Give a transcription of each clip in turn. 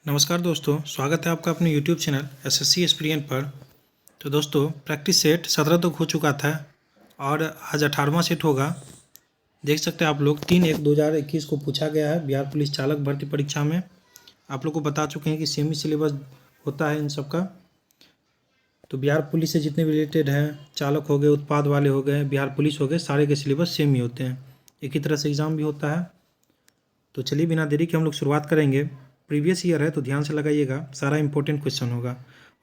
नमस्कार दोस्तों, स्वागत है आपका अपने YouTube चैनल एसएससी एक्सपीरियंस पर। तो दोस्तों, प्रैक्टिस सेट 17 तक हो चुका था और आज 18वां सेट होगा। देख सकते हैं आप लोग 3/1/2021 को पूछा गया है बिहार पुलिस चालक भर्ती परीक्षा में। आप लोग को बता चुके हैं कि सेमी सिलेबस होता है इन सब का। तो बिहार पुलिस से जितने भी रिलेटेड हैं, चालक हो गए, उत्पाद वाले हो गए, बिहार पुलिस हो गए, सारे के सिलेबस सेम ही होते हैं। एक ही तरह से एग्ज़ाम भी होता है। तो चलिए बिना देरी के हम लोग शुरुआत करेंगे। प्रीवियस ईयर है तो ध्यान से लगाइएगा, सारा इंपॉर्टेंट क्वेश्चन होगा।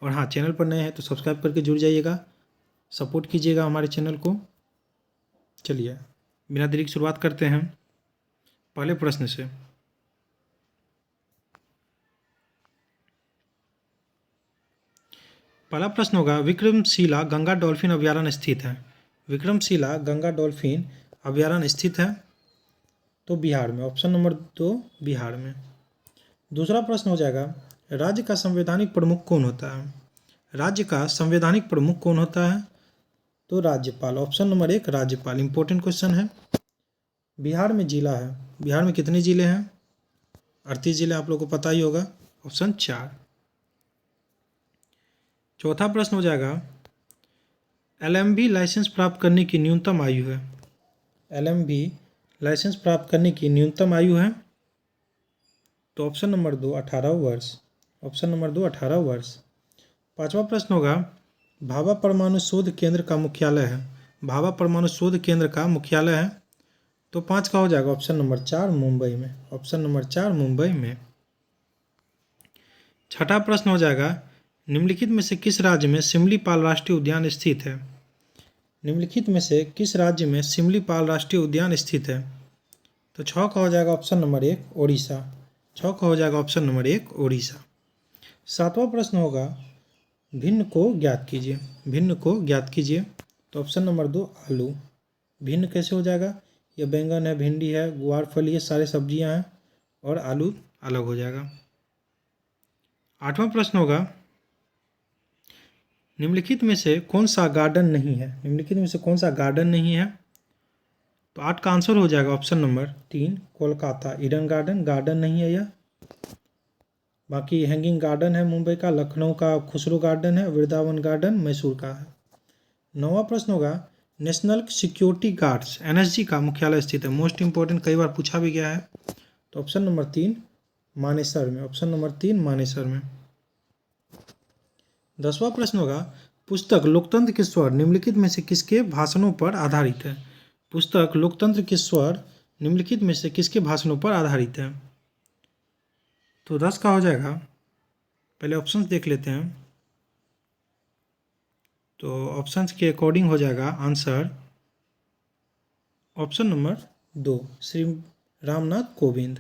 और हाँ, चैनल पर नए हैं तो सब्सक्राइब करके जुड़ जाइएगा, सपोर्ट कीजिएगा हमारे चैनल को। चलिए बिना देरी की शुरुआत करते हैं पहले प्रश्न से। पहला प्रश्न होगा, विक्रमशिला गंगा डॉल्फिन अभयारण्य स्थित है। विक्रमशिला गंगा डॉल्फिन अभयारण्य स्थित है तो बिहार में, ऑप्शन नंबर 2 बिहार में। दूसरा प्रश्न हो जाएगा, राज्य का संवैधानिक प्रमुख कौन होता है। राज्य का संवैधानिक प्रमुख कौन होता है तो राज्यपाल, ऑप्शन नंबर 1 राज्यपाल। इंपॉर्टेंट क्वेश्चन है। बिहार में जिला है, बिहार में कितने जिले हैं? 38 जिले, आप लोग को पता ही होगा, ऑप्शन 4। चौथा प्रश्न हो जाएगा, LMB लाइसेंस प्राप्त करने की न्यूनतम आयु है। LMB लाइसेंस प्राप्त करने की न्यूनतम आयु है तो ऑप्शन नंबर 2 18 वर्ष, ऑप्शन नंबर 2 18 वर्ष। पांचवा प्रश्न होगा, भाभा परमाणु शोध केंद्र का मुख्यालय है। भाभा परमाणु शोध केंद्र का मुख्यालय है तो 5 का हो जाएगा ऑप्शन नंबर 4 मुंबई में, ऑप्शन नंबर 4 मुंबई में। छठा प्रश्न हो जाएगा, निम्नलिखित में से किस राज्य में सिमलीपाल राष्ट्रीय उद्यान स्थित है। निम्नलिखित में से किस राज्य में सिमलीपाल राष्ट्रीय उद्यान स्थित है तो 6 का हो जाएगा ऑप्शन नंबर 1 ओडिशा, 6 का हो जाएगा ऑप्शन नंबर 1 ओडिशा। सातवां प्रश्न होगा, भिन्न को ज्ञात कीजिए। भिन्न को ज्ञात कीजिए तो ऑप्शन नंबर 2 आलू। भिन्न कैसे हो जाएगा? ये बैंगन है, भिंडी है, गुआर फली है, सारे सब्जियां हैं और आलू अलग हो जाएगा। आठवां प्रश्न होगा, निम्नलिखित में से कौन सा गार्डन नहीं है। निम्नलिखित में से कौन सा गार्डन नहीं है तो 8 का आंसर हो जाएगा option number 3 Kolkata. Eden garden garden नहीं है यह। बाकी हैंगिंग गार्डन है मुंबई का, लखनऊ का खुसरो गार्डन है, वृंदावन गार्डन मैसूर का है। 9वां प्रश्न होगा, नेशनल सिक्योरिटी गार्ड्स NSG का मुख्यालय स्थित है। मोस्ट इंपॉर्टेंट, कई बार पूछा भी गया है तो ऑप्शन नंबर 3 मानेसर में, ऑप्शन नंबर 3 मानेसर में। 10वां प्रश्न होगा, पुस्तक लोकतंत्र के स्वर निम्नलिखित में से किसके भाषणों पर आधारित है। पुस्तक लोकतंत्र के स्वर निम्नलिखित में से किसके भाषणों पर आधारित है तो 10 का हो जाएगा। पहले ऑप्शंस देख लेते हैं तो ऑप्शंस के अकॉर्डिंग हो जाएगा answer option number 2 Shri Ramnath Kovind.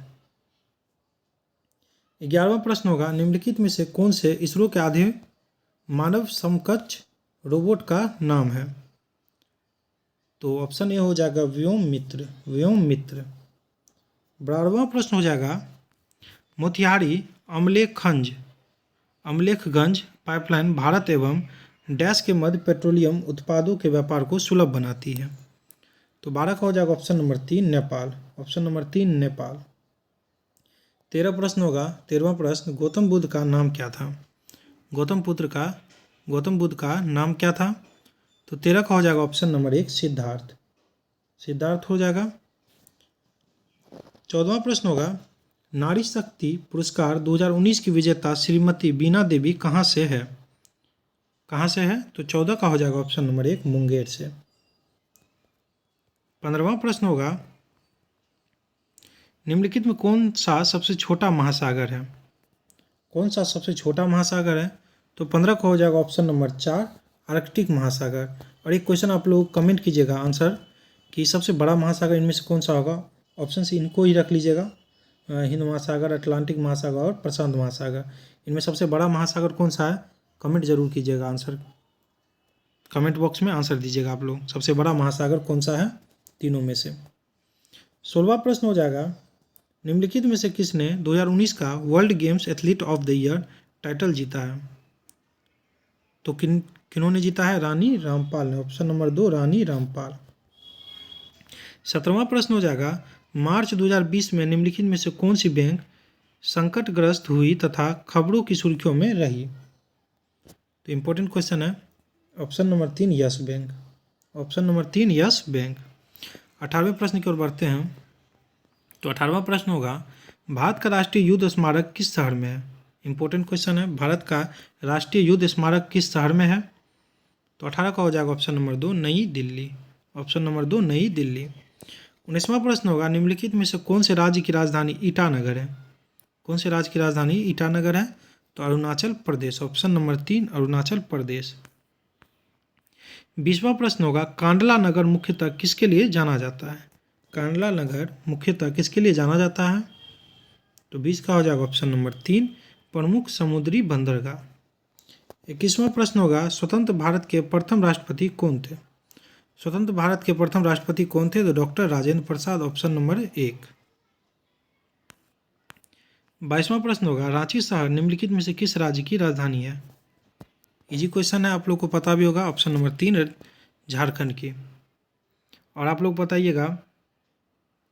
11वां प्रश्न होगा, निम्नलिखित में से कौन से इसरो के आधे मानव समकक्ष रोबोट का नाम है तो ऑप्शन ए हो जाएगा व्योम मित्र, व्योम मित्र। 12वां प्रश्न हो जाएगा, मोतिहारी अमलेखगंज पाइपलाइन भारत एवं डैश के मध्य पेट्रोलियम उत्पादों के व्यापार को सुलभ बनाती है तो 12 का हो जाएगा option number 3 Nepal, option number 3 Nepal. 13 प्रश्न होगा, 13वां प्रश्न, गौतम बुद्ध का नाम क्या था। गौतम बुद्ध का नाम क्या था तो 13 का हो जाएगा ऑप्शन नंबर 1 सिद्धार्थ, सिद्धार्थ हो जाएगा। 14वां प्रश्न होगा, नारी शक्ति पुरस्कार 2019 की विजेता श्रीमती बीना देवी कहाँ से है। कहाँ से है तो 14 का हो जाएगा ऑप्शन नंबर 1 मुंगेर से। 15वां प्रश्न होगा, निम्नलिखित में कौन सा सबसे छोटा महासागर है। कौन सा सबसे छोटा महासागर है तो 15 का हो जाएगा ऑप्शन नंबर 4 आर्कटिक महासागर। और एक क्वेश्चन आप लोग कमेंट कीजिएगा आंसर कि सबसे बड़ा महासागर इनमें से कौन सा होगा। ऑप्शन से इनको ही रख लीजिएगा, हिंद महासागर, अटलांटिक महासागर और प्रशांत महासागर। इनमें सबसे बड़ा महासागर कौन सा है, कमेंट जरूर कीजिएगा, आंसर कमेंट बॉक्स में आंसर दीजिएगा आप लोग, सबसे बड़ा महासागर कौन सा है तीनों में से। 16वां प्रश्न हो जाएगा, निम्नलिखित में से किसने 2019 का world games athlete of the year title जीता है तो किन्होंने जीता है, रानी रामपाल ने, ऑप्शन नंबर 2 रानी रामपाल। 17वां प्रश्न हो जाएगा, मार्च 2020 में निम्नलिखित में से कौन सी बैंक संकटग्रस्त हुई तथा खबरों की सुर्खियों में रही? तो इम्पोर्टेंट क्वेश्चन है। Option number 3 yes bank. Option number 3 yes bank. 18वें प्रश्न की ओर बढ़ते हैं। तो 18वां प्रश्न होगा, भारत का राष्ट्रीय युद्ध स्मारक किस शहर में है? इंपॉर्टेंट क्वेश्चन है। भारत का राष्ट्रीय युद्ध स्मारक किस शहर में है? तो 18 का हो जाएगा ऑप्शन नंबर 2 नई दिल्ली। ऑप्शन नंबर 2 नई दिल्ली। 19वां प्रश्न होगा, निम्नलिखित में से कौन से राज्य की राजधानी ईटानगर है? कौन से राज्य की राजधानी ईटानगर है? तो अरुणाचल प्रदेश। Option number 3 Arunachal Pradesh. 20वां प्रश्न होगा, कांडला नगर मुख्यतः किसके लिए जाना जाता है? कांडला नगर मुख्यतः किसके लिए जाना जाता है? तो 20 का हो जाएगा ऑप्शन नंबर 3 प्रमुख समुद्री बंदरगाह। 21वां प्रश्न होगा, स्वतंत्र भारत के प्रथम राष्ट्रपति कौन थे? स्वतंत्र भारत के प्रथम राष्ट्रपति कौन थे? तो doctor Rajendra Prasad. Option number 1। 22वां प्रश्न होगा, रांची शहर निम्नलिखित में से किस राज्य की राजधानी है? इजी क्वेश्चन है, आप लोग को पता भी होगा। ऑप्शन नंबर 3 झारखंड की। और आप लोग बताइएगा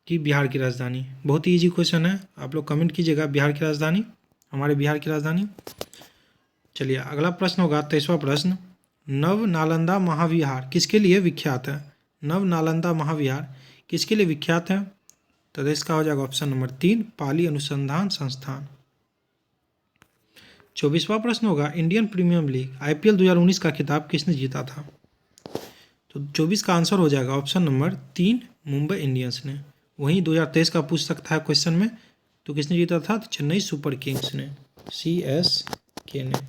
कि बिहार की राजधानी। बहुत ही इजी क्वेश्चन है, आप लोग कमेंट कीजिएगा बिहार की राजधानी, हमारे बिहार की राजधानी। चलिए अगला प्रश्न होगा 23वां प्रश्न, नव नालंदा महाविहार किसके लिए विख्यात है? नव नालंदा महाविहार किसके लिए विख्यात है? तो इसका हो जाएगा ऑप्शन नंबर 3 पाली अनुसंधान संस्थान। 24वां प्रश्न होगा, इंडियन प्रीमियर लीग IPL 2019 का खिताब किसने जीता था? तो 24 का आंसर हो जाएगा ऑप्शन नंबर 3 मुंबई इंडियंस ने। वहीं 2023 का पूछ सकता है क्वेश्चन में, तो किसने जीता था? तो चेन्नई सुपर किंग्स ने, CSK ने।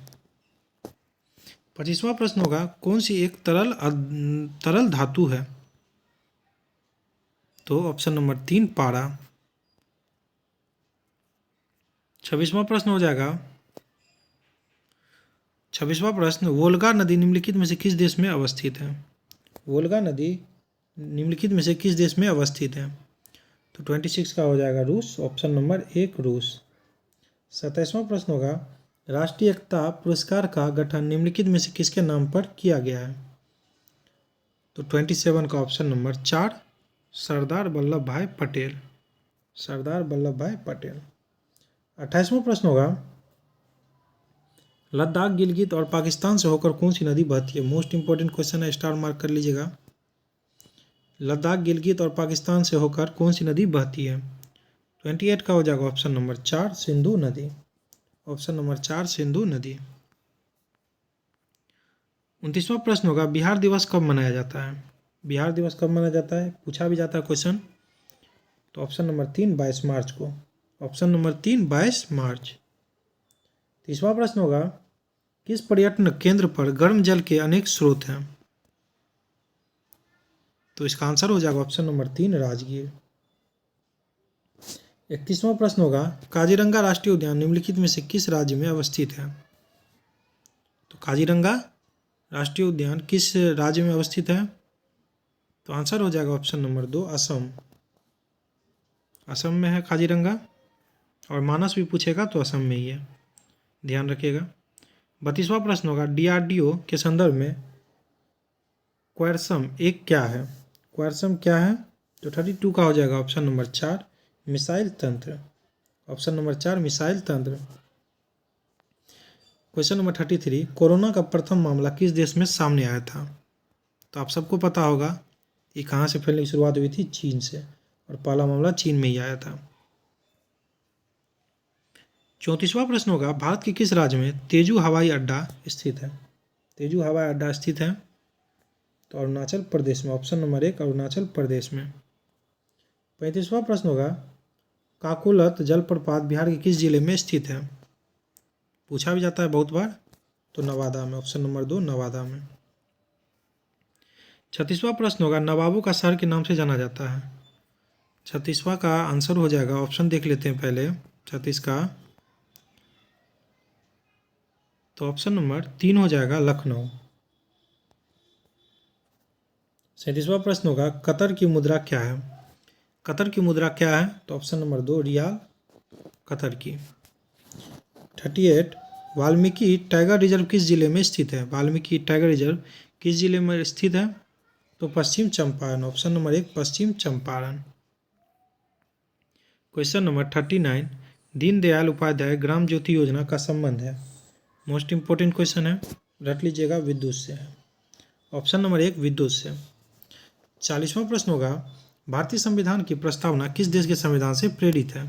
25वां प्रश्न होगा, कौन सी एक तरल धातु है? तो ऑप्शन नंबर 3 पारा। 26वां प्रश्न हो जाएगा, 26वां प्रश्न, वोल्गा नदी निम्नलिखित में से किस देश में अवस्थित है? वोल्गा नदी निम्नलिखित में से किस देश में अवस्थित है? तो 26 का हो जाएगा रूस। ऑप्शन नंबर 1 रूस। 27वां प्रश्न होगा, राष्ट्रीय एकता पुरस्कार का गठन निम्नलिखित में से किसके नाम पर किया गया है? तो 27 का ऑप्शन नंबर 4 सरदार वल्लभ भाई पटेल। सरदार वल्लभ भाई पटेल। 28वां प्रश्न होगा, लद्दाख गिलगित और पाकिस्तान से होकर कौन सी नदी बहती है? मोस्ट इंपॉर्टेंट क्वेश्चन है, स्टार मार्क कर लीजिएगा। लद्दाख गिलगित और पाकिस्तान से होकर कौन सी नदी बहती है? 28 का हो जाएगा ऑप्शन नंबर 4 सिंधु नदी। ऑप्शन नंबर 4 सिंधु नदी। 29वां प्रश्न होगा, बिहार दिवस कब मनाया जाता है? बिहार दिवस कब मनाया जाता है? पूछा भी जाता है क्वेश्चन। तो ऑप्शन नंबर 3 22 मार्च को। ऑप्शन नंबर 3 22 मार्च। 30वां प्रश्न होगा, किस पर्यटन केंद्र पर गर्म जल के अनेक स्रोत हैं? तो इसका आंसर हो जाएगा ऑप्शन नंबर 3 राजगीर। 31वां प्रश्न होगा, काजीरंगा राष्ट्रीय उद्यान निम्नलिखित में से किस राज्य में अवस्थित है? तो काजीरंगा राष्ट्रीय उद्यान किस राज्य में अवस्थित है? तो आंसर हो जाएगा ऑप्शन नंबर 2 असम। असम में है काजीरंगा। और मानस भी पूछेगा तो असम में ही है, ध्यान रखिएगा। 32वां प्रश्न होगा, DRDO के संदर्भ में क्वारसम एक क्या है? क्वारसम क्या है? तो 32 का हो जाएगा ऑप्शन नंबर 4 मिसाइल तंत्र। ऑप्शन नंबर 4 मिसाइल तंत्र। क्वेश्चन नंबर 33, कोरोना का प्रथम मामला किस देश में सामने आया था? तो आप सबको पता होगा ये कहाँ से फैलने की शुरुआत हुई थी? चीन से। और पहला मामला चीन में ही आया था। 34वां प्रश्न होगा, भारत के किस राज्य में तेजू हवाई अड्डा स्थित है? तेजू हवाई अड्डा स्थित है? तो अरुणाचल प्रदेश में। ऑप्शन नंबर 1 अरुणाचल प्रदेश में। 35वां प्रश्न होगा, काकोलत जलप्रपात बिहार के किस जिले में स्थित है? पूछा भी जाता है बहुत बार। तो नवादा में। ऑप्शन नंबर 2 नवादा में। 36वां प्रश्न होगा, नवाबों का शहर के नाम से जाना जाता है? 36वां का आंसर हो जाएगा, ऑप्शन देख लेते हैं पहले 36 का। तो ऑप्शन नंबर 3 हो जाएगा लखनऊ। 37वां प्रश्न होगा, कतर की मुद्रा क्या है? कतर की मुद्रा क्या है? तो ऑप्शन नंबर 2 रियाल कतर की। 38 वाल्मीकि टाइगर रिजर्व किस जिले में स्थित है? वाल्मीकि टाइगर रिजर्व किस जिले में स्थित है? तो पश्चिम चंपारण। ऑप्शन नंबर 1 पश्चिम चंपारण। क्वेश्चन नंबर 39, दीनदयाल उपाध्याय ग्राम ज्योति योजना का संबंध है? मोस्ट इम्पोर्टेंट क्वेश्चन है, रट लीजिएगा, विद्युत से है। ऑप्शन नंबर 1 विद्युत से। 40वां प्रश्न होगा, भारतीय संविधान की प्रस्तावना किस देश के संविधान से प्रेरित है?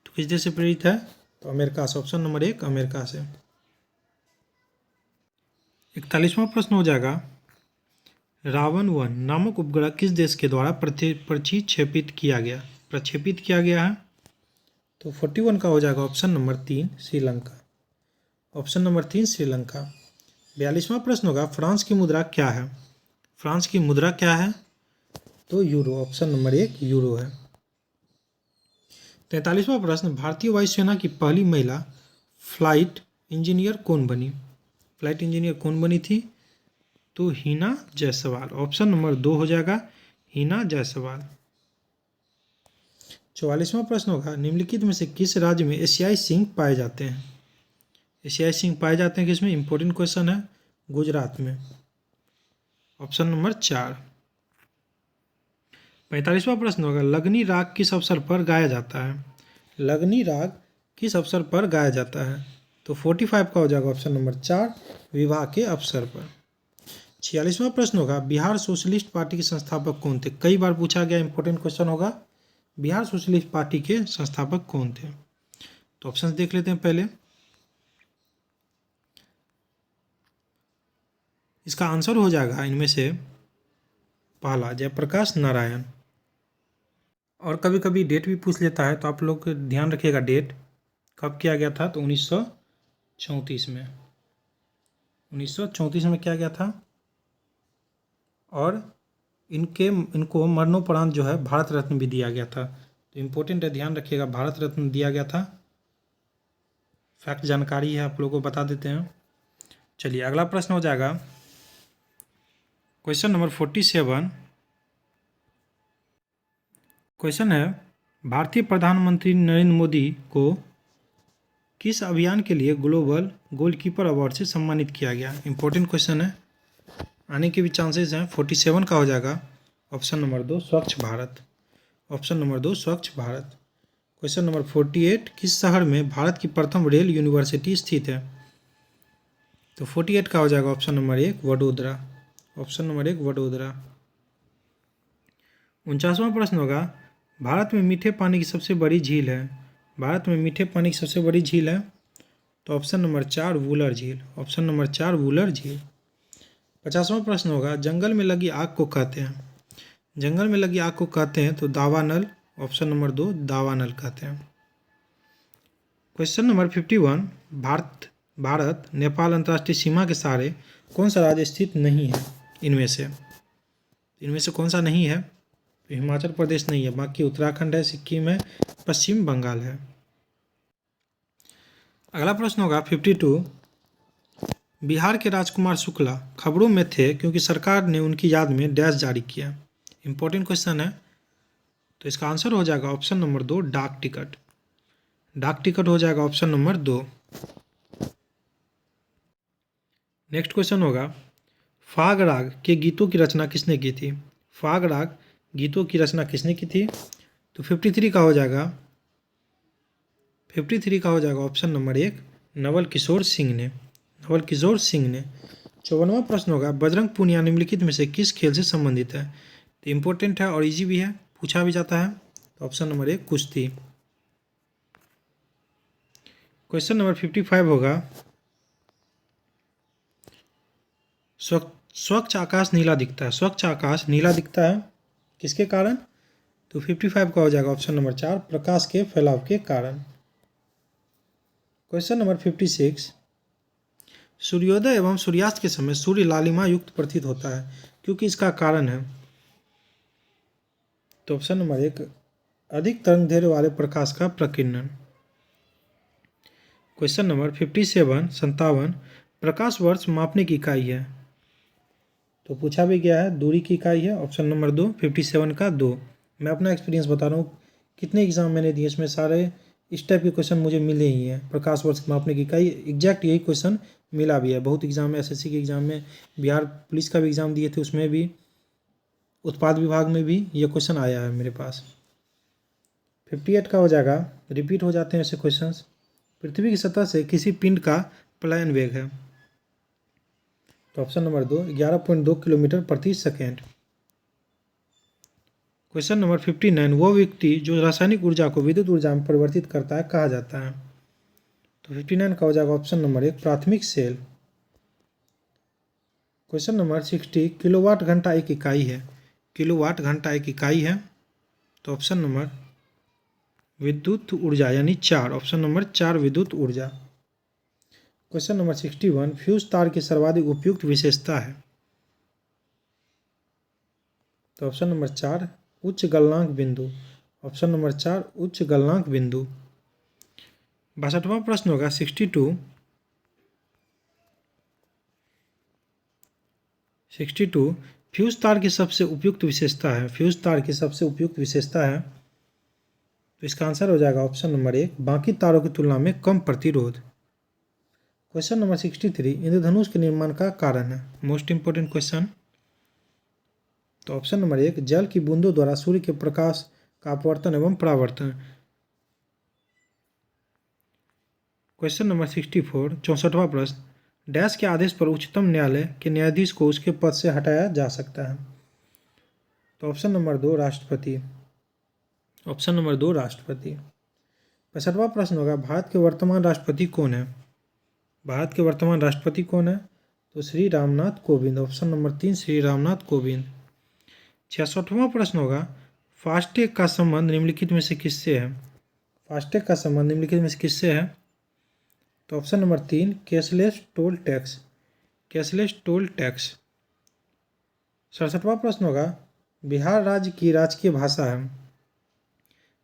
तो किस देश से प्रेरित है? तो अमेरिका से। ऑप्शन नंबर 1 अमेरिका से। 41वां प्रश्न हो जाएगा, रावण 1 नामक उपग्रह किस देश के द्वारा प्रक्षेपित किया गया है? तो 41 का हो जाएगा option number 3 Sri Lanka. Option number 3 Sri Lanka. 42वां प्रश्न होगा, फ्रांस की मुद्रा क्या है? फ्रांस की मुद्रा क्या है? तो यूरो। ऑप्शन नंबर 1 यूरो है। 43वां प्रश्न, भारतीय वायुसेना की पहली महिला फ्लाइट इंजीनियर कौन बनी थी? तो हिना जायसवाल। ऑप्शन नंबर 2 हो जाएगा हिना जायसवाल। 44वां प्रश्न होगा, निम्नलिखित में से किस राज्य में एशियाई सिंह पाए जाते हैं? एशियाई सिंह पाए जाते हैं किसमें? इंपॉर्टेंट क्वेश्चन है, गुजरात में। Option number 4। 45वां प्रश्न होगा, लगनी राग किस अवसर पर गाया जाता है? लगनी राग किस अवसर पर गाया जाता है? तो 45 का हो जाएगा ऑप्शन नंबर 4 विवाह के अवसर पर। 46वां प्रश्न होगा, बिहार सोशलिस्ट पार्टी के संस्थापक कौन थे? कई बार पूछा गया इंपॉर्टेंट क्वेश्चन होगा, बिहार सोशलिस्ट पार्टी के संस्थापक कौन थे? तो ऑप्शन देख लेते हैं पहले। इसका आंसर हो जाएगा इनमें से पहला जयप्रकाश नारायण। और कभी कभी डेट भी पूछ लेता है, तो आप लोग ध्यान रखिएगा डेट कब किया गया था। तो 1934 में। 1934 में किया गया था। और इनको मरणोपरांत जो है भारत रत्न भी दिया गया था। तो इम्पोर्टेंट है, ध्यान रखिएगा, भारत रत्न दिया गया था। फैक्ट जानकारी है, आप लोगों को बता देते हैं। चलिए अगला प्रश्न हो जाएगा क्वेश्चन नंबर 47। क्वेश्चन है, भारतीय प्रधानमंत्री नरेंद्र मोदी को किस अभियान के लिए ग्लोबल गोलकीपर अवार्ड से सम्मानित किया गया? इंपॉर्टेंट क्वेश्चन है, आने के भी चांसेस हैं। 47 का हो जाएगा ऑप्शन नंबर 2 स्वच्छ भारत। ऑप्शन नंबर 2 स्वच्छ भारत। क्वेश्चन नंबर 48, किस शहर में भारत की प्रथम रेल यूनिवर्सिटी स्थित है? तो 48 का हो जाएगा option number 1 Vadodara. Option number 1 Vadodara. 49वां प्रश्न होगा, भारत में मीठे पानी की सबसे बड़ी झील है? भारत में मीठे पानी की सबसे बड़ी झील है? तो ऑप्शन नंबर 4 वुलर झील। ऑप्शन नंबर 4 वुलर झील। 50वां प्रश्न होगा, जंगल में लगी आग को कहते हैं? जंगल में लगी आग को कहते हैं तो दावानल। ऑप्शन नंबर 2 दावानल कहते हैं। क्वेश्चन नंबर 51, भारत नेपाल अंतर्राष्ट्रीय सीमा के सहारे कौन सा राज्य स्थित नहीं है? इनमें से कौन सा नहीं है? तो हिमाचल प्रदेश नहीं है, बाकी उत्तराखंड है, सिक्किम है, पश्चिम बंगाल है। अगला प्रश्न होगा 52, बिहार के राजकुमार शुक्ला खबरों में थे क्योंकि सरकार ने उनकी याद में डैश जारी किया। इंपॉर्टेंट क्वेश्चन है, तो इसका आंसर हो जाएगा ऑप्शन नंबर 2 डाक टिकट। डाक टिकट हो जाएगा ऑप्शन नंबर 2। नेक्स्ट क्वेश्चन होगा, फाग राग के गीतों की रचना किसने की थी? फाग राग गीतों की रचना किसने की थी? तो 53 का हो जाएगा ऑप्शन नंबर 1 नवल किशोर सिंह ने। 54वां प्रश्न होगा, बजरंग पूनिया निम्नलिखित में से किस खेल से संबंधित है? तो इम्पोर्टेंट है और इजी भी है, पूछा भी जाता है। तो ऑप्शन नंबर 1 कुश्ती। क्वेश्चन नंबर 55 होगा, स्वच्छ आकाश नीला दिखता है। स्वच्छ आकाश नीला दिखता है किसके कारण? तो 55 का हो जाएगा ऑप्शन नंबर 4 प्रकाश के फैलाव के कारण। क्वेश्चन नंबर 56, सूर्योदय एवं सूर्यास्त के समय सूर्य लालिमा युक्त प्रतीत होता है, क्योंकि इसका कारण है? तो ऑप्शन नंबर 1 अधिक तरंगदैर्घ्य वाले प्रकाश का प्रकीर्णन। क्वेश्चन नंबर 57 प्रकाश वर्ष मापने की इकाई है? तो पूछा भी गया है, दूरी की इकाई है। ऑप्शन नंबर 2 57 का 2। मैं अपना एक्सपीरियंस बता रहा हूँ, कितने एग्जाम मैंने दिए, इसमें सारे इस टाइप के क्वेश्चन मुझे मिले ही हैं। प्रकाश वर्ष मापने की इकाई एग्जैक्ट यही क्वेश्चन मिला भी है। बहुत एग्जाम में, एसएससी के एग्जाम में, बिहार पुलिस का भी एग्जाम दिए थे, उसमें भी, उत्पाद विभाग में भी ये क्वेश्चन आया है मेरे पास। 58 का हो जाएगा, रिपीट हो जाते हैं ऐसे क्वेश्चंस। पृथ्वी की सतह से किसी पिंड का पलायन वेग है? तो ऑप्शन नंबर 2 11.2 किलोमीटर प्रति सेकेंड। क्वेश्चन नंबर 59, वो व्यक्ति जो रासायनिक ऊर्जा को विद्युत ऊर्जा में परिवर्तित करता है कहा जाता है? तो 59 का हो जाएगा ऑप्शन नंबर 1 प्राथमिक सेल। क्वेश्चन नंबर 60, किलोवाट घंटा एक इकाई है? किलोवाट घंटा एक इकाई है, तो ऑप्शन नंबर विद्युत ऊर्जा यानी 4, ऑप्शन नंबर 4 विद्युत ऊर्जा। क्वेश्चन नंबर 61, फ्यूज तार की सर्वाधिक उपयुक्त विशेषता है? तो ऑप्शन नंबर 4 उच्च गलनांक बिंदु, ऑप्शन नंबर 4 उच्च गलनांक बिंदु। 62वां प्रश्न होगा 62, फ्यूज तार की सबसे उपयुक्त विशेषता है? फ्यूज तार की सबसे उपयुक्त विशेषता है, तो इसका आंसर हो जाएगा ऑप्शन नंबर 1 बाकी तारों की तुलना में कम प्रतिरोध। क्वेश्चन नंबर 63, इंद्रधनुष के निर्माण का कारण है? Most important question. तो ऑप्शन नंबर 1 जल की बूंदों द्वारा सूर्य के प्रकाश का अपवर्तन एवं परावर्तन। क्वेश्चन नंबर 64, 64वां प्रश्न, डैश के आदेश पर उच्चतम न्यायालय के न्यायाधीश को उसके पद से हटाया जा सकता है? तो ऑप्शन नंबर 2 राष्ट्रपति, ऑप्शन नंबर 2 राष्ट्रपति। 65वां प्रश्न होगा भारत के वर्तमान राष्ट्रपति कौन है? भारत के वर्तमान राष्ट्रपति कौन है? तो श्री रामनाथ कोविंद, ऑप्शन नंबर 3 श्री रामनाथ कोविंद। 66वां प्रश्न होगा फास्टैग का संबंध निम्नलिखित में से किससे है? फास्टैग का संबंध निम्नलिखित में से किससे है? तो option number 3 cashless toll tax, cashless toll tax. 67वां प्रश्न होगा बिहार राज्य की राजकीय भाषा है?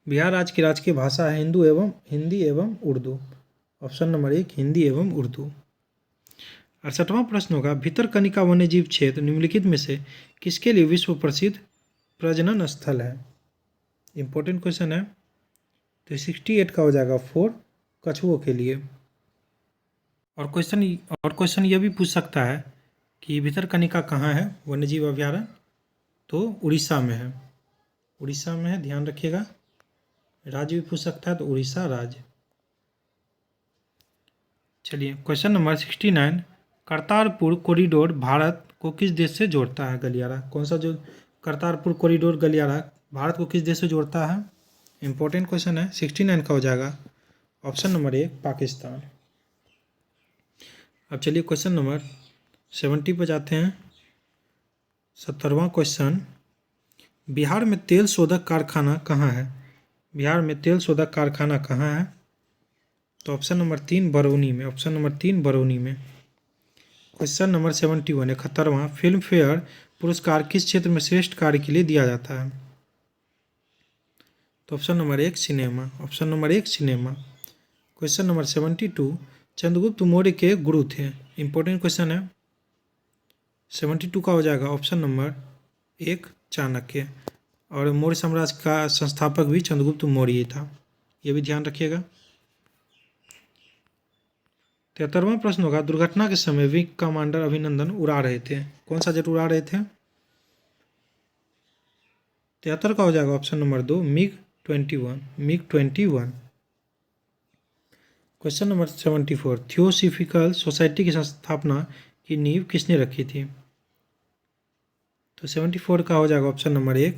बिहार राज्य की राजकीय भाषा है हिंदी एवं उर्दू, ऑप्शन नंबर 1 हिंदी एवं उर्दू। 68वां प्रश्न होगा भितरकनिका वन्यजीव क्षेत्र निम्नलिखित में से किसके लिए विश्व प्रसिद्ध प्रजनन स्थल है? इंपॉर्टेंट क्वेश्चन है। तो 68 का हो जाएगा 4 कछुओं के लिए। और क्वेश्चन ये भी पूछ सकता है कि भितरकनिका कहाँ है वन्यजीव अभ्यारण्य? तो उड़ीसा में है, उड़ीसा में है, ध्यान रखिएगा। राज्य भी पूछ सकता है, तो उड़ीसा राज्य। चलिए question number 69, Kartarpur corridor Bharat को किस देश से जोड़ता है? गलियारा। कौन सा जो करतारपुर कॉरिडोर गलियारा भारत को किस देश से जोड़ता है? इंपॉर्टेंट क्वेश्चन है। 69 का हो जाएगा ऑप्शन नंबर 1 पाकिस्तान। अब चलिए क्वेश्चन नंबर 70 पर जाते हैं। 70वां क्वेश्चन, बिहार में तेल शोधक कारखाना कहाँ है? बिहार में तेल शोधक कारखाना कहाँ है? तो ऑप्शन नंबर 3 बरौनी में, ऑप्शन नंबर 3 बरौनी में। क्वेश्चन नंबर 71, 71वां, फिल्म फेयर पुरस्कार किस क्षेत्र में श्रेष्ठ कार्य के लिए दिया जाता है? तो option number 1 cinema, option number 1 cinema. Question number 72, Chandragupta Maurya के गुरु थे? इंपॉर्टेंट क्वेश्चन है। 72 का हो जाएगा ऑप्शन नंबर 1 चाणक्य, और मौर्य साम्राज्य का संस्थापक भी चंद्रगुप्त मौर्य था, ये भी ध्यान रखिएगा। 73वां प्रश्न होगा दुर्घटना के समय विंग कमांडर अभिनंदन उड़ा रहे थे? कौन सा जेट उड़ा रहे थे? 73 का हो जाएगा option number 2 MiG 21, MiG 21। Question number 74, theosophical society की स्थापना की नींव किसने रखी थी? तो 74 का हो जाएगा option number 1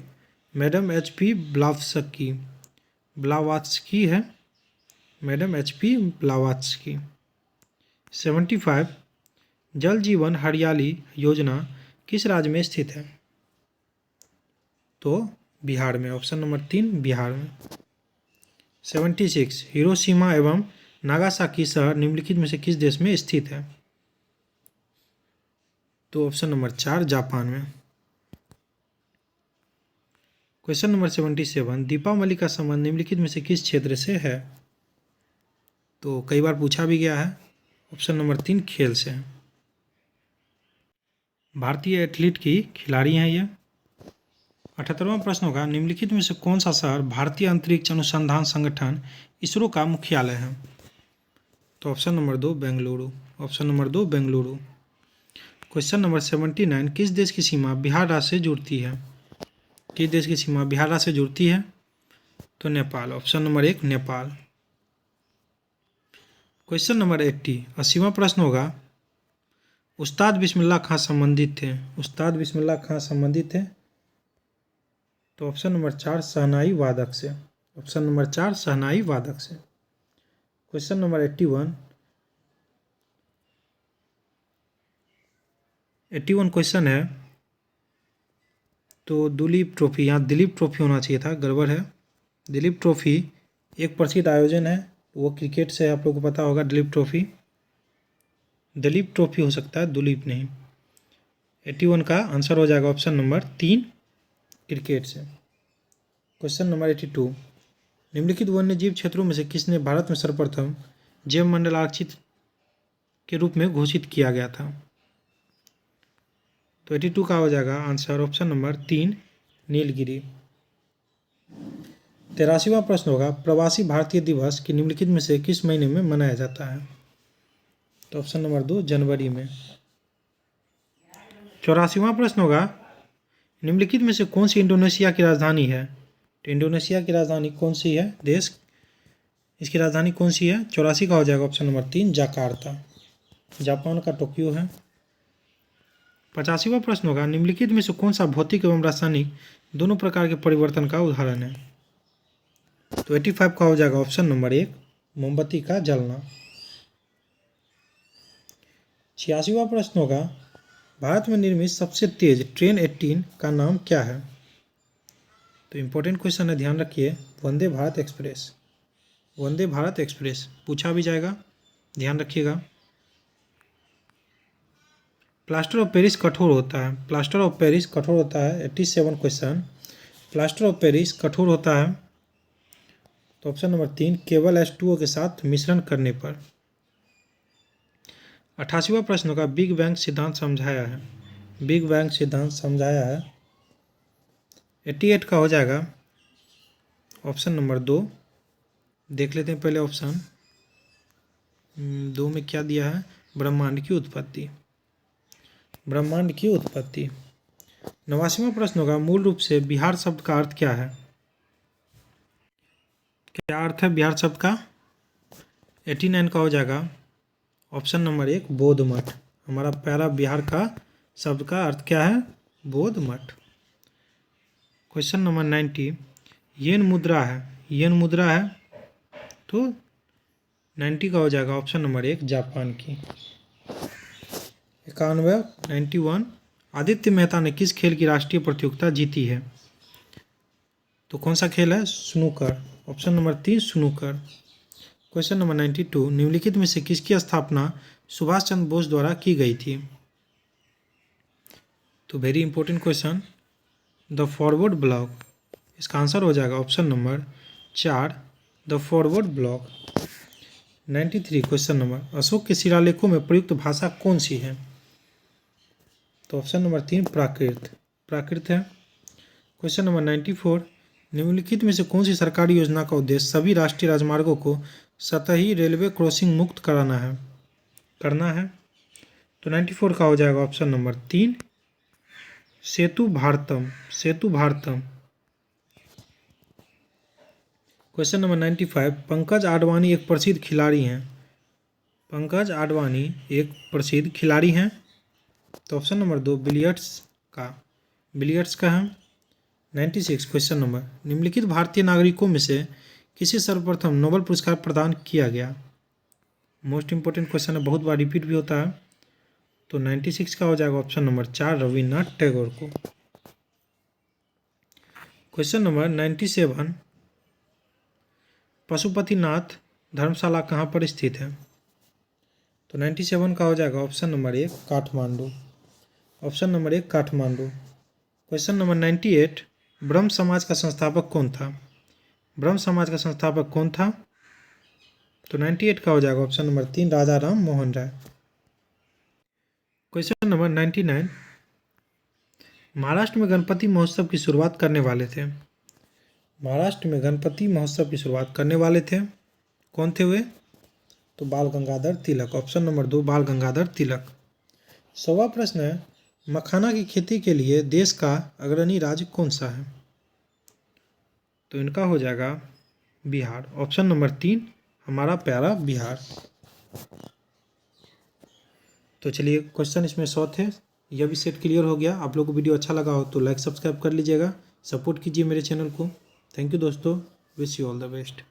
madam HP Blavatsky, Blavatsky है, मैडम HP ब्लावत्स्की। 75, जल जीवन हरियाली योजना किस राज्य में स्थित है? तो बिहार में, ऑप्शन नंबर 3 बिहार में। 76, हिरोशिमा एवं नागासाकी शहर निम्नलिखित में से किस देश में स्थित है? तो ऑप्शन नंबर 4 जापान में। क्वेश्चन नंबर 77, दीपावली का संबंध निम्नलिखित में से किस क्षेत्र से है? तो कई बार पूछा भी गया है, ऑप्शन नंबर 3 खेल से है। भारतीय एथलीट की खिलाड़ी हैं ये। 78वां प्रश्न होगा निम्नलिखित में से कौन सा शहर भारतीय अंतरिक्ष अनुसंधान संगठन इसरो का मुख्यालय है? तो option number 2 Bengaluru, option number 2 Bengaluru. Question number 79, किस देश की सीमा बिहार राज्य से जुड़ती है? किस देश की सीमा बिहार राज्य से जुड़ती है? तो Nepal, option number 1 Nepal. Question number 80, 80वां प्रश्न होगा, उस्ताद बिस्मिल्लाह खां संबंधित थे। उस्ताद बिस्मिल्लाह खां संबंधित थे तो ऑप्शन नंबर 4 शहनाई वादक से। ऑप्शन नंबर 4 शहनाई वादक से। क्वेश्चन नंबर 81, 81 क्वेश्चन है, तो दुलीप ट्रॉफी, यहाँ दिलीप ट्रॉफी होना चाहिए था, गड़बड़ है। दिलीप ट्रॉफी एक प्रसिद्ध आयोजन है, वो क्रिकेट से आप लोग को पता होगा। दिलीप ट्रॉफी, दिलीप ट्रॉफी हो सकता है, दुलीप नहीं। 81 का आंसर हो जाएगा ऑप्शन नंबर 3 क्रिकेट से। क्वेश्चन नंबर 82, निम्नलिखित वन्यजीव क्षेत्रों में से किसने भारत में सर्वप्रथम जैव मंडल आरक्षित के रूप में घोषित किया गया था? तो 82 का हो जाएगा आंसर ऑप्शन नंबर 3 नीलगिरी। 83वां प्रश्न होगा, प्रवासी भारतीय दिवस की निम्नलिखित में से किस महीने में मनाया जाता है? तो ऑप्शन नंबर 2 जनवरी में। 84वां प्रश्न होगा, निम्नलिखित में से कौन सी इंडोनेशिया की राजधानी है? तो इंडोनेशिया की राजधानी कौन सी है? देश, इसकी राजधानी कौन सी है? 84 का हो जाएगा ऑप्शन नंबर 3 जकार्ता। जापान का टोक्यो है। 85वां प्रश्न होगा, निम्नलिखित में से कौन सा भौतिक एवं रासायनिक दोनों प्रकार के परिवर्तन का उदाहरण है? तो 85 का हो जाएगा ऑप्शन नंबर 1 मोमबत्ती का जलना। 86वां प्रश्न होगा, भारत में निर्मित सबसे तेज ट्रेन 18 का नाम क्या है? तो इंपॉर्टेंट क्वेश्चन है, ध्यान रखिए, वंदे भारत एक्सप्रेस। वंदे भारत एक्सप्रेस पूछा भी जाएगा, ध्यान रखिएगा। प्लास्टर ऑफ पेरिस कठोर होता है। प्लास्टर ऑफ पेरिस कठोर होता है, 87 क्वेश्चन। प्लास्टर ऑफ पेरिस कठोर होता है तो ऑप्शन नंबर 3 केवल H2O के साथ मिश्रण करने पर। 88वां प्रश्न का बिग बैंग सिद्धांत समझाया है। बिग बैंग सिद्धांत समझाया है, 88 का हो जाएगा ऑप्शन नंबर 2। देख लेते हैं पहले ऑप्शन 2 में क्या दिया है, ब्रह्मांड की उत्पत्ति। ब्रह्मांड की उत्पत्ति। 89वां प्रश्न होगा, मूल रूप से बिहार शब्द का अर्थ क्या है? क्या अर्थ है बिहार शब्द का? 89 का हो जाएगा ऑप्शन नंबर 1 बौद्ध मठ। हमारा प्यारा बिहार का शब्द का अर्थ क्या है? बौद्ध मठ। क्वेश्चन नंबर 90, येन मुद्रा है। येन मुद्रा है तो 90 का हो जाएगा ऑप्शन नंबर 1 जापान की। 91, 91, आदित्य मेहता ने किस खेल की राष्ट्रीय प्रतियोगिता जीती है? तो कौन सा खेल है? Snooker. Option number 3 snooker. Question number 92, निम्नलिखित में से किसकी स्थापना सुभाष चंद्र बोस द्वारा की गई थी? तो very important question, the forward block. इसका आंसर हो जाएगा option number 4 the forward block. 93 question number, Ashok के शिलालेखों में प्रयुक्त भाषा कौन सी है? तो ऑप्शन नंबर 3 प्राकृत। प्राकृत है। क्वेश्चन नंबर 94, निम्नलिखित में से कौन सी सरकारी योजना का उद्देश्य सभी राष्ट्रीय राजमार्गों को सतही रेलवे क्रॉसिंग मुक्त करना है? तो 94 का हो जाएगा option number 3 Setu Bharatam. Setu Bharatam. Question number 95, Pankaj Advani एक प्रसिद्ध खिलाड़ी हैं। पंकज आडवाणी एक प्रसिद्ध खिलाड़ी हैं तो ऑप्शन नंबर 2 बिलियर्ड्स का है। 96 क्वेश्चन नंबर, निम्नलिखित भारतीय नागरिकों में से किसे सर्वप्रथम नोबेल पुरस्कार प्रदान किया गया? मोस्ट इंपोर्टेंट क्वेश्चन है, बहुत बार रिपीट भी होता है। तो 96 का हो जाएगा ऑप्शन नंबर 4 रविन्द्रनाथ टैगोर को। क्वेश्चन नंबर 97, पशुपतिनाथ धर्मशाला कहाँ पर स्थित है? तो 97 का हो जाएगा option number 1 Kathmandu. Option number 1 Kathmandu. Question number 98, ब्रह्म समाज का संस्थापक कौन था? ब्रह्म समाज का संस्थापक कौन था? तो 98 का हो जाएगा ऑप्शन नंबर 3 राजा राम मोहन राय। क्वेश्चन नंबर 99, महाराष्ट्र में गणपति महोत्सव की शुरुआत करने वाले थे। महाराष्ट्र में गणपति महोत्सव की शुरुआत करने वाले थे, कौन थे वे? तो बाल गंगाधर तिलक। ऑप्शन नंबर 2 बाल गंगाधर तिलक। 100वां प्रश्न है, मखाना की खेती के लिए देश का अग्रणी राज्य कौन सा है? तो इनका हो जाएगा बिहार। ऑप्शन नंबर 3 हमारा प्यारा बिहार। तो चलिए क्वेश्चन इसमें 100 थे, यह भी सेट क्लियर हो गया। आप लोग को वीडियो अच्छा लगा हो तो लाइक सब्सक्राइब कर लीजिएगा, सपोर्ट कीजिए मेरे चैनल को। थैंक यू दोस्तों, wish you all the best.